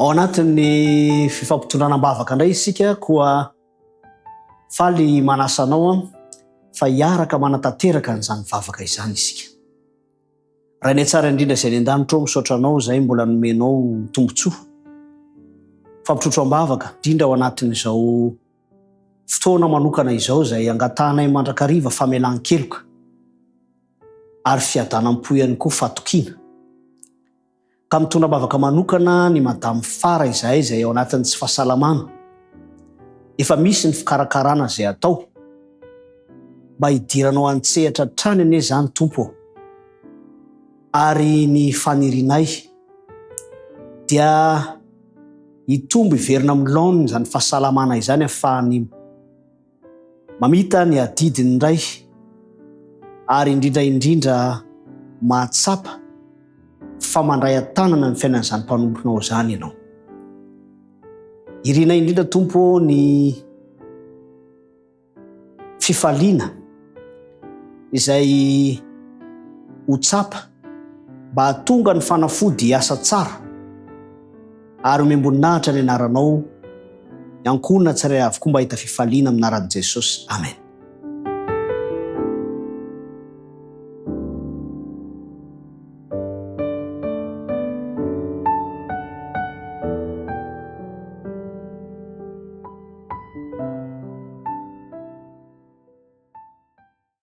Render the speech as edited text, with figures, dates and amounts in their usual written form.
Ao anatin'ny fifampitondranam-bavaka indray isika koa faly manasanao fa hiaraka manatanteraka an'izany vavaka izany isika. Raha ny tsara indrindra izay an-danitra ao misaotra anao izay mbola nomenao tombotsoa. Fampitotram-bavaka indrindra ao anatin'izao fotoana manokana izao izay angatahnay mandrakariva famelan-keloka ary fiadanam-po ihany koa fatokiana. Ka mitondra-bavaka manokana ny madamo fara izay ao anatin'ny tsy fahasalamana. Efa misy ny fikarakarana izay atao mba hidiranao an-tsehatra trany anie izany tompo. Ary ny fanirinay dia hitombo hiverina amin'ny laoniny izany fahasalamana izany ahafahany mamita ny adidiny indray ary indrindra mahatsapa famandray an-tanana ny fiainan'izany mpanomponao izany ianao. Irinay indrindra tompo ny fifaliana izay ho tsapa mba hahatonga ny fanafody hiasa tsara ary miamboninahitra ny anaranao, iankonana tsirairay avokoa mba hita fifaliana amin'ny anaran'i Jesosy. Amen.